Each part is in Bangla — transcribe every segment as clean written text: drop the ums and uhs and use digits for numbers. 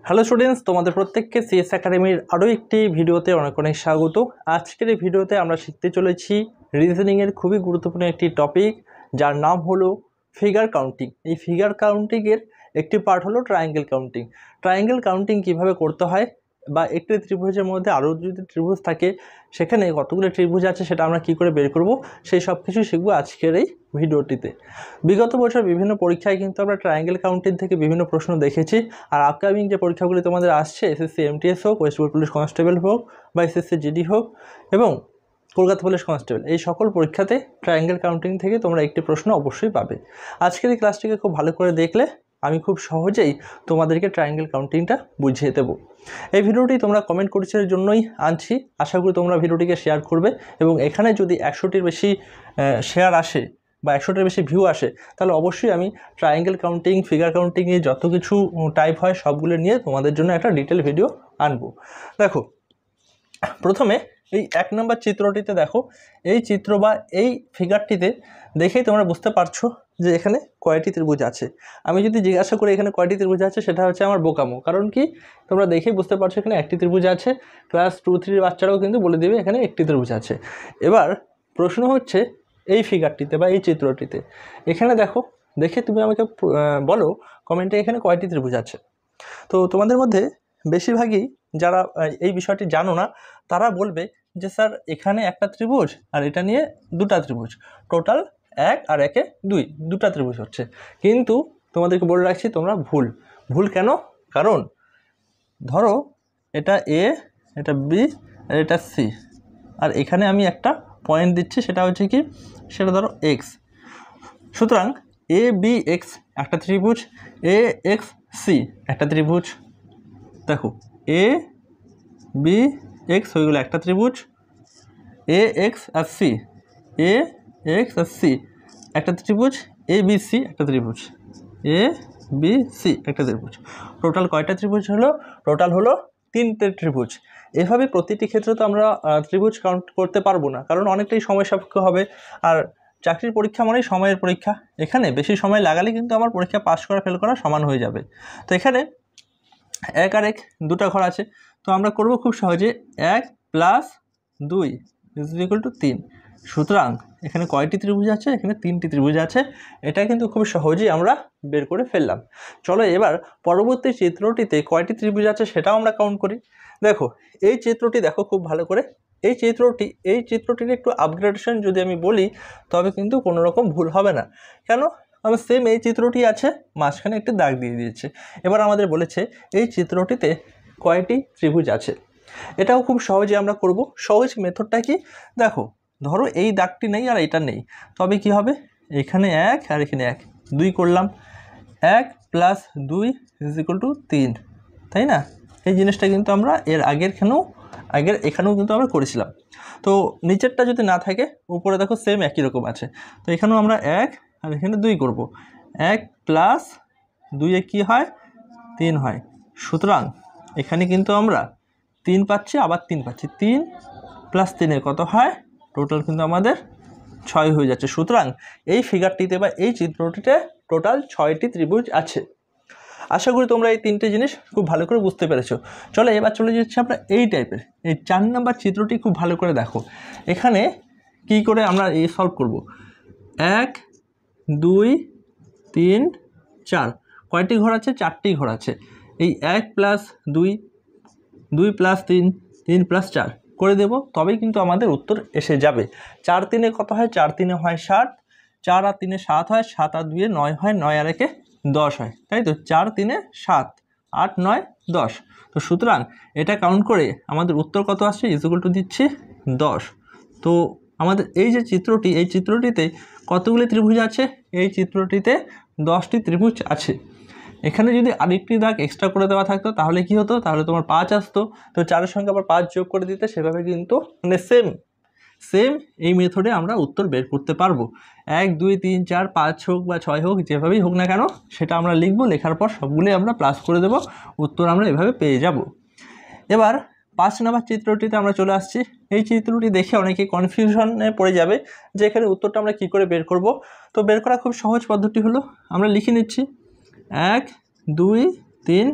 হ্যালো স্টুডেন্টস, তোমাদের প্রত্যেককে সিএস একাডেমির আরও একটি ভিডিওতে অনেক অনেক স্বাগত। আজকের এই ভিডিওতে আমরা শিখতে চলেছি রিজনিংয়ের খুবই গুরুত্বপূর্ণ একটি টপিক, যার নাম হলো ফিগার কাউন্টিং। এই ফিগার কাউন্টিংয়ের একটি পার্ট হলো ট্রায়াঙ্গেল কাউন্টিং। ট্রায়াঙ্গেল কাউন্টিং কিভাবে করতে হয়, বা একটি ত্রিভুজের মধ্যে আরও যদি ত্রিভুজ থাকে সেখানে কতগুলো ত্রিভুজ আছে সেটা আমরা কি করে বের করব, সেই সব কিছু শিখবো আজকের এই ভিডিওটিতে। বিগত বছর বিভিন্ন পরীক্ষায় কিন্তু আমরা ট্রায়াঙ্গেল কাউন্টিং থেকে বিভিন্ন প্রশ্ন দেখেছি। আর আপকামিং যে পরীক্ষাগুলি তোমাদের আসছে, এসএসসি এমটিএস হোক, ওয়েস্ট বেঙ্গল পুলিশ কনস্টেবল হোক, বা এসএসসি জিডি হোক, এবং কলকাতা পুলিশ কনস্টেবল, এই সকল পরীক্ষাতে ট্রায়াঙ্গেল কাউন্টিং থেকে তোমরা একটি প্রশ্ন অবশ্যই পাবে। আজকের এই ক্লাসটিকে খুব ভালো করে দেখলে আমি খুব সহজেই তোমাদেরকে ট্রায়াঙ্গেল কাউন্টিংটা বুঝিয়ে দেবো। এই ভিডিওটি তোমরা কমেন্ট করেছের জন্যই আনছি। আশা করি তোমরা ভিডিওটিকে শেয়ার করবে, এবং এখানে যদি 100টির বেশি শেয়ার আসে বা 100টির বেশি ভিউ আসে, তাহলে অবশ্যই আমি ট্রায়াঙ্গেল কাউন্টিং, ফিগার কাউন্টিংয়ে যত কিছু টাইপ হয় সবগুলো নিয়ে তোমাদের জন্য একটা ডিটেল ভিডিও আনবো। দেখো, প্রথমে এই 1 নম্বর চিত্রটিতে দেখো, এই চিত্র বা এই ফিগারটিতে দেখেই তোমরা বুঝতে পারছো যে এখানে কয়টি ত্রিভুজ আছে। আমি যদি জিজ্ঞাসা করি এখানে কয়টি ত্রিভুজ আছে, সেটা হচ্ছে আমার বোকামো। কারণ কি, তোমরা দেখেই বুঝতে পারছো এখানে একটি ত্রিভুজ আছে। ক্লাস 2-3 বাচ্চারাও কিন্তু বলে দেবে এখানে একটি ত্রিভুজ আছে। এবার প্রশ্ন হচ্ছে এই ফিগারটিতে বা এই চিত্রটিতে, এখানে দেখো, দেখে তুমি আমাকে বলো কমেন্টে এখানে কয়টি ত্রিভুজ আছে। তো তোমাদের মধ্যে বেশিরভাগই যারা এই বিষয়টি জানো না, তারা বলবে যে স্যার এখানে একটা ত্রিভুজ আর এটা নিয়ে দুটা ত্রিভুজ, টোটাল 1 আর 1-এ 2, দুটা ত্রিভুজ হচ্ছে। কিন্তু তোমাদেরকে বলে রাখছি, তোমরা ভুল কেন? কারণ ধরো এটা এ, এটা বি, আর এটা সি, আর এখানে আমি একটা পয়েন্ট দিচ্ছি, সেটা হচ্ছে কি, সেটা ধরো এক্স। সুতরাং এ বি এক্স একটা ত্রিভুজ, এ এক্স সি একটা ত্রিভুজ। দেখো, এ বি এক্স হয়ে গেলো একটা ত্রিভুজ, এ এক্স আর সি, এ এক্স আর সি একটা ত্রিভুজ, এ বি সি একটা ত্রিভুজ, এ বি সি একটা ত্রিভুজ। টোটাল কয়টা ত্রিভুজ হলো? টোটাল হলো 3টে ত্রিভুজ। এভাবে প্রতিটি ক্ষেত্রে তো আমরা ত্রিভুজ কাউন্ট করতে পারবো না, কারণ অনেকটাই সময় সাপেক্ষ হবে। আর চাকরির পরীক্ষা মানেই সময়ের পরীক্ষা, এখানে বেশি সময় লাগালে কিন্তু আমার পরীক্ষা পাস করা ফেল করা সমান হয়ে যাবে। তো এখানে 1 আর 1 দুটা ঘর আছে, তো আমরা করব খুব সহজে 1 + 2 = 3। সুতরাং এখানে কয়টি ত্রিভুজ আছে? এখানে 3টি ত্রিভুজ আছে। এটা কিন্তু খুব সহজেই আমরা বের করে ফেললাম। চলো এবার পরবর্তী চিত্রটিতে কয়টি ত্রিভুজ আছে সেটাও আমরা কাউন্ট করি। দেখো, এই চিত্রটি দেখো খুব ভালো করে। এই চিত্রটির একটু আপগ্রেডেশন যদি আমি বলি, তবে কিন্তু কোনো রকম ভুল হবে না। কেন? আমার সেম এই চিত্রটি আছে, মাঝখানে একটি দাগ দিয়ে দিয়েছে। এবার আমাদের বলেছে এই চিত্রটিতে কয়টি ত্রিভুজ আছে। এটাও খুব সহজে আমরা করব। সহজ মেথডটা কি, দেখো, ধরো এই দাগটি নেই আর এটা নেই, তবে কি হবে, এখানে 1 আর এখানে 1, 2 করলাম, 1 + 2 = 3, তাই না? এই জিনিসটা কিন্তু আমরা এর এখানেও কিন্তু আমরা করেছিলাম। তো নিচেরটা যদি না থাকে, উপরে দেখো সেম একই রকম আছে। তো এখানেও আমরা 1 আর এখানে 2 করব। 1 + 2 কি হয়? 3 হয়। সুতরাং এখানে কিন্তু আমরা 3 পাচ্ছি, আবার 3 পাচ্ছি। 3 + 3 কত হয়? টোটাল কিন্তু আমাদের 6 হয়ে যাচ্ছে। সুতরাং এই ফিগারটিতে বা এই চিত্রটিতে টোটাল 6টি ত্রিভুজ আছে। আশা করি তোমরা এই 3টে জিনিস খুব ভালো করে বুঝতে পেরেছো। চলো এবার চলে যাচ্ছি আমরা এই টাইপের এই 4 নম্বর চিত্রটি খুব ভালো করে দেখো। এখানে কি করে আমরা এই সলভ করব? 1 2 3 4 কয়টি ঘর আছে? 4টি ঘর আছে। এই 1 + 2, 2 + 3, 3 + 4 করে দেব, তবেই কিন্তু আমাদের উত্তর এসে যাবে। 4 × 3 কত হয়? 4 × 3 হয় 7, 4 আর 3 7 হয়, 7 আর 2 9 হয়, 9 আর 1 10 হয়, তাই তো? 4 3 7, 8 9 10। তো সুতরাং এটা কাউন্ট করে আমাদের উত্তর কত আসছে? = দিচ্ছি 10। তো আমাদের এই যে চিত্রটি, এই চিত্রটিতে কতগুলি ত্রিভুজ আছে? এই চিত্রটিতে 10টি ত্রিভুজ আছে। এখানে যদি আরেকটি দাগ এক্সট্রা করে দেওয়া থাকতো তাহলে কি হতো? তাহলে তোমার 5 আসতো। তো 4-এর সঙ্গে আবার 5 যোগ করে দিতে, সেভাবে কিন্তু মানে সেম এই মেথডে আমরা উত্তর বের করতে পারবো। 1 2 3 4 5 হোক বা 6 হোক, যেভাবেই হোক না কেন, সেটা আমরা লিখবো। লেখার পর সবগুলোই আমরা প্লাস করে দেব, উত্তর আমরা এভাবে পেয়ে যাব। এবার 5 নম্বর চিত্রটিতে আমরা চলে আসছি। এই চিত্রটি দেখে অনেকে কনফিউশনে পড়ে যাবে যে এখানে উত্তরটা আমরা কি করে বের করব। তো বের করা খুব সহজ পদ্ধতি হলো, আমরা লিখে নিচ্ছি 1 2 3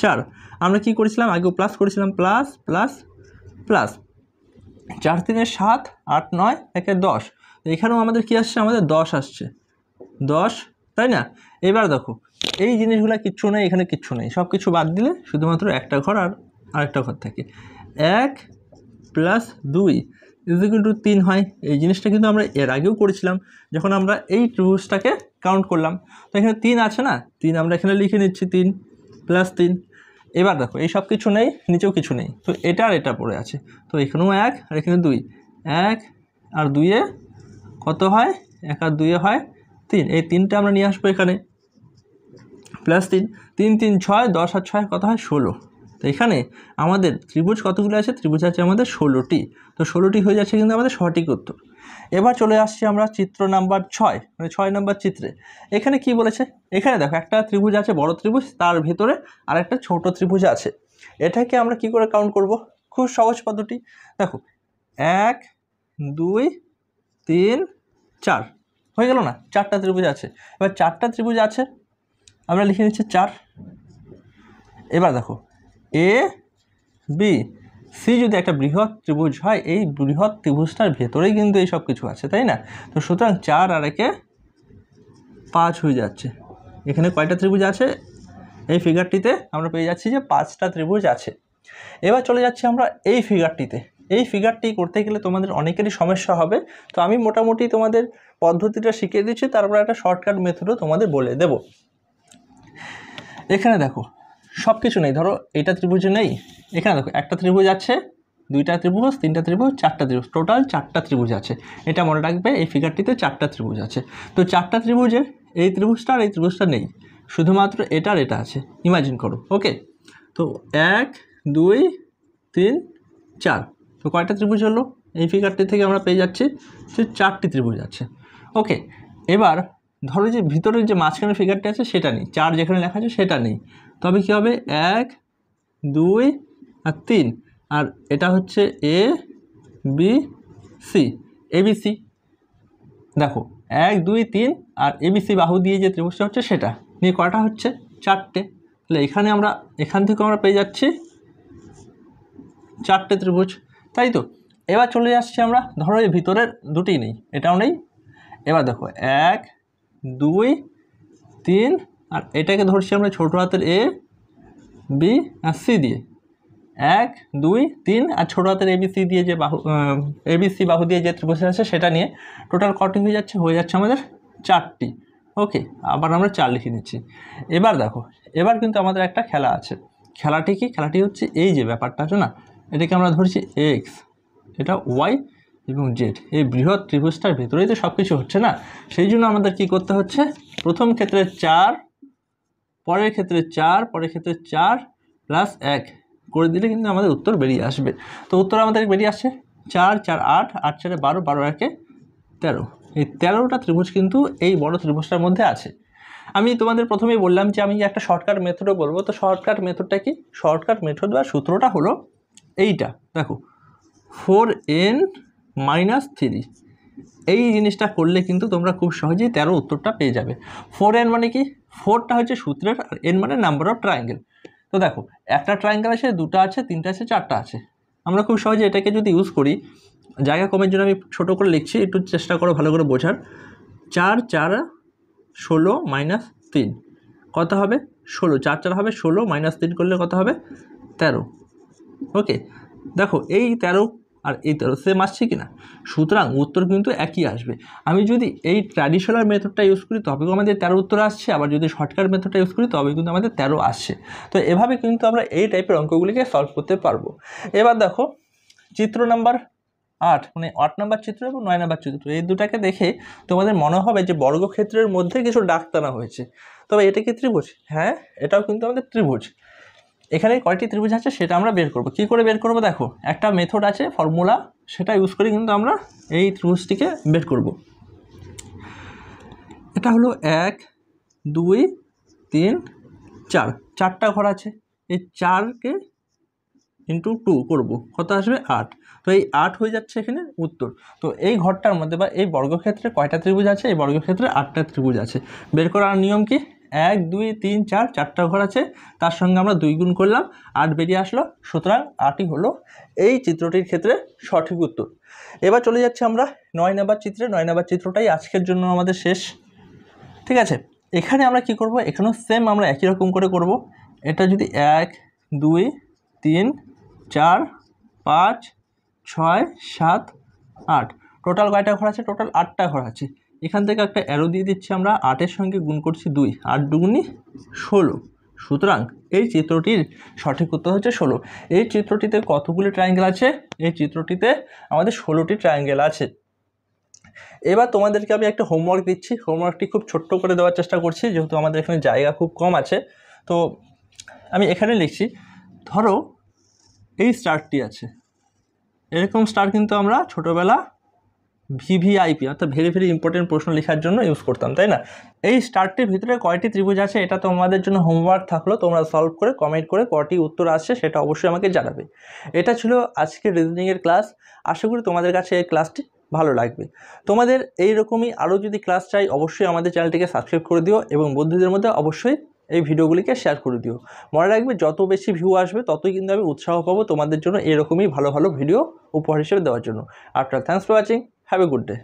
4 আমরা কি করেছিলাম আগেও প্লাস করেছিলাম প্লাস প্লাস প্লাস 4 3 7 8 9 1 10 এখানেও আমাদের কি আসছে আমাদের 10 আসছে 10 তাই না এবার দেখো এই জিনিসগুলো কিচ্ছু নেই এখানে কিচ্ছু নেই সব কিছু বাদ দিলে শুধুমাত্র একটা ঘর আর আরেকটা ঘর থাকে 1 প্লাস 2 ইকুয়াল টু 3 হয় এই জিনিসটা কিন্তু আমরা এর আগেও করেছিলাম যখন আমরা এই ত্রিভুজটাকে কাউন্ট করলাম তো এখানে 3 আছে না 3 আমরা এখানে লিখে নিচ্ছি 3 প্লাস 3 এবার দেখো এই সব কিছু নেই নিচেও কিছু নেই তো এটা আর এটা পড়ে আছে তো এখানেও 1 আর এখানে 2 1 আর 2 এ কত হয় 1 আর 2 এ হয় 3 এই 3টা আমরা নিয়ে আসবো এখানে প্লাস 3 3 3 6 10 আর 6 কত হয় 16 তো এখানে আমাদের ত্রিভুজ কতগুলো আছে ত্রিভুজ আছে আমাদের 16টি তো 16টি হয়ে যাচ্ছে কিন্তু আমাদের সঠিক উত্তর এবার চলে আসছি আমরা চিত্র নাম্বার 6 মানে 6 নাম্বার চিত্রে এখানে কি বলেছে এখানে দেখো একটা ত্রিভুজ আছে বড় ত্রিভুজ তার ভিতরে আর একটা ছোট ত্রিভুজ আছে এটাকে আমরা কি করে কাউন্ট করব খুব সহজ পদ্ধতি দেখো 1 2 3 4 হয়ে গেল না চারটা ত্রিভুজ আছে এবার চারটা ত্রিভুজ আছে আমরা লিখে নিচ্ছি 4 এবার দেখো এ বি সি যদি একটা বৃহৎ ত্রিভুজ হয় এই বৃহৎ ত্রিভুজটার ভেতরেই কিন্তু এই সব কিছু আছে তাই না তো সুতরাং 4 আর 1 5 হয়ে যাচ্ছে এখানে কয়টা ত্রিভুজ আছে এই ফিগারটিতে আমরা পেয়ে যাচ্ছি যে 5টা ত্রিভুজ আছে এবার চলে যাচ্ছি আমরা এই ফিগারটিতে এই ফিগারটি করতে গেলে তোমাদের অনেকেরই সমস্যা হবে তো আমি মোটামুটি তোমাদের পদ্ধতিটা শিখিয়ে দিচ্ছি তারপর একটা শর্টকাট মেথডও তোমাদের বলে দেব এখানে দেখো সব কিছু নেই ধরো এটা ত্রিভুজে নেই এখানে দেখো একটা ত্রিভুজ আছে দুইটা ত্রিভুজ তিনটা ত্রিভুজ চারটা ত্রিভুজ টোটাল 4টা ত্রিভুজ আছে এটা মনে রাখবে এই ফিগারটিতে 4টা ত্রিভুজ আছে তো 4টা ত্রিভুজে এই ত্রিভুজটা আর এই ত্রিভুজটা নেই শুধুমাত্র এটা আর এটা আছে ইমাজিন করো ওকে তো 1 2 3 4 তো কয়টা ত্রিভুজ হলো এই ফিগারটি থেকে আমরা পেয়ে যাচ্ছি যে 4টি ত্রিভুজ আছে ওকে এবার ধরো যে ভিতরের যে মাঝখানে ফিগারটি আছে সেটা নেই 4 যেখানে লেখা আছে সেটা নেই তবে কি হবে 1 2 আর 3 আর এটা হচ্ছে এ বি সি এবিসি দেখো 1 2 3 আর এবিসি বাহু দিয়ে যে ত্রিভুজটা হচ্ছে সেটা নিয়ে কয়টা হচ্ছে 4টে তাহলে এখানে আমরা এখান থেকে আমরা পেয়ে যাচ্ছি 4টে ত্রিভুজ তাই তো এবার চলে আসছি আমরা ধরো এই ভিতরের দুটি নেই এটাও নেই এবার দেখো 1 2 3 আর এটাকে ধরছি আমরা ছোট হাতের এ বি আর সি দিয়ে 1 2 3 আর ছোট হাতের এবিসি দিয়ে যে বাহু এবিসি বাহু দিয়ে যে ত্রিভুজ আছে সেটা নিয়ে টোটাল কটি হয়ে যাচ্ছে আমাদের 4টি ওকে আবার আমরা 4 লিখে নিচ্ছি এবার দেখো এবার কিন্তু আমাদের একটা খেলা আছে খেলাটি কি খেলাটি হচ্ছে এই যে ব্যাপারটা আছে না এটাকে আমরা ধরছি এক্স এটা ওয়াই এবং জেড এই বৃহৎ ত্রিভুজটার ভেতরেই তো সব কিছু হচ্ছে না সেই জন্য আমাদের কি করতে হচ্ছে প্রথম ক্ষেত্রে 4 পরের ক্ষেত্রে 4 পরের ক্ষেত্রে 4 প্লাস 1 করে দিলে কিন্তু আমাদের উত্তর বেরিয়ে আসবে তো উত্তর আমাদের বেরিয়ে আসছে 4 4 8 8 4 12 12 1 13 এই 13টা ত্রিভুজ কিন্তু এই বড় ত্রিভুজটার মধ্যে আছে আমি তোমাদের প্রথমেই বললাম যে আমি একটা শর্টকাট মেথডও বলবো তো শর্টকাট মেথডটা কি শর্টকাট মেথড বা সূত্রটা হলো এইটা দেখো 4n - 3 এই জিনিসটা করলে কিন্তু তোমরা খুব সহজেই 13 উত্তরটা পেয়ে যাবে 4n মানে কি 4টা হচ্ছে সূত্রের আর n মানে নাম্বার অফ ট্রায়াঙ্গেল তো দেখো একটা ট্রায়াঙ্গেল আছে দুটো আছে তিনটা আছে চারটা আছে আমরা খুব সহজে এটাকে যদি ইউজ করি জায়গা কমের জন্য আমি ছোট করে লিখছি একটু চেষ্টা করো ভালো করে বোঝার 4 4 16 - 3 কত হবে 16 4 4 হবে 16 - 3 করলে কত হবে 13 ওকে দেখো এই 13 আর এই 13 সেম আসছে কি না সুতরাং উত্তর কিন্তু একই আসবে আমি যদি এই ট্র্যাডিশনাল মেথডটা ইউজ করি তবেও আমাদের 13 উত্তর আসছে আবার যদি শর্টকাট মেথডটা ইউজ করি তবে কিন্তু আমাদের 13 আসছে তো এভাবে কিন্তু আমরা এই টাইপের অঙ্কগুলিকে সলভ করতে পারবো এবার দেখো চিত্র নাম্বার 8 মানে 8 নাম্বার চিত্র এবং 9 নাম্বার চিত্র এই দুটাকে দেখে তোমাদের মনে হবে যে বর্গক্ষেত্রের মধ্যে কিছু দাগ টানা হয়েছে তবে এটা কি ত্রিভুজ হ্যাঁ এটাও কিন্তু আমাদের ত্রিভুজ এখানে কয়টি ত্রিভুজ আছে সেটা আমরা বের করব কি করে বের করব দেখো একটা মেথড আছে ফর্মুলা সেটা ইউজ করে কিন্তু আমরা এই ত্রিভুজটিকে বের করব এটা হলো 1 2 3 4 চারটা ঘর আছে এই 4কে ইন্টু 2 করব কত আসবে 8 তো এই 8 হয়ে যাচ্ছে এখানে উত্তর তো এই ঘরটার মধ্যে বা এই বর্গক্ষেত্রে কয়টা ত্রিভুজ আছে এই বর্গক্ষেত্রে 8টা ত্রিভুজ আছে বের করার নিয়ম কি 1 2 3 4 4টা ঘর আছে, তার সঙ্গে আমরা 2 গুণ করলাম, 8 বেরিয়ে আসলো। সুতরাং 8ই হলো এই চিত্রটির ক্ষেত্রে সঠিক উত্তর। এবার চলে যাচ্ছি আমরা 9 নাম্বার চিত্রে। 9 নাম্বার চিত্রটাই আজকের জন্য আমাদের শেষ। ঠিক আছে, এখানে আমরা কি করব, এখানেও সেম আমরা একই রকম করে করব। এটা যদি 1 2 3 4 5 6 7 8, টোটাল কয়টা ঘর আছে? টোটাল 8টা ঘর আছে। এখান থেকে একটা অ্যারো দিয়ে দিচ্ছি আমরা, 8-এর সঙ্গে গুণ করছি 2, 8 দুগুণে 16। সুতরাং এই চিত্রটির সঠিক উত্তর হচ্ছে 16। এই চিত্রটিতে কতগুলি ট্রায়াঙ্গেল আছে? এই চিত্রটিতে আমাদের 16টি ট্রায়াঙ্গেল আছে। এবার তোমাদেরকে আমি একটা হোমওয়ার্ক দিচ্ছি। হোমওয়ার্কটি খুব ছোট্ট করে দেওয়ার চেষ্টা করছি, যেহেতু আমাদের এখানে জায়গা খুব কম আছে। তো আমি এখানে লিখছি, ধরো এই স্টারটি আছে, এরকম স্টার কিন্তু আমরা ছোটোবেলা ভিভিআইপি অর্থাৎ ভেরি ভেরি ইম্পর্টেন্ট প্রশ্ন লেখার জন্য ইউজ করতাম, তাই না? এই স্টারটির ভিতরে কয়টি ত্রিভুজ আছে এটা তোমাদের জন্য হোমওয়ার্ক থাকলো। তোমরা সলভ করে কমেন্ট করে কয়টি উত্তর আসছে সেটা অবশ্যই আমাকে জানাবে। এটা ছিল আজকের রিজনিংয়ের ক্লাস। আশা করি তোমাদের কাছে এই ক্লাসটি ভালো লাগবে। তোমাদের এইরকমই আরও যদি ক্লাস চাই অবশ্যই আমাদের চ্যানেলটিকে সাবস্ক্রাইব করে দিও এবং বন্ধুদের মধ্যে অবশ্যই এই ভিডিওগুলিকে শেয়ার করে দিও। মনে রাখবে, যত বেশি ভিউ আসবে ততই কিন্তু আমি উৎসাহ পাবো তোমাদের জন্য এরকমই ভালো ভালো ভিডিও উপহার হিসেবে দেওয়ার জন্য। After thanks for watching, have a good day.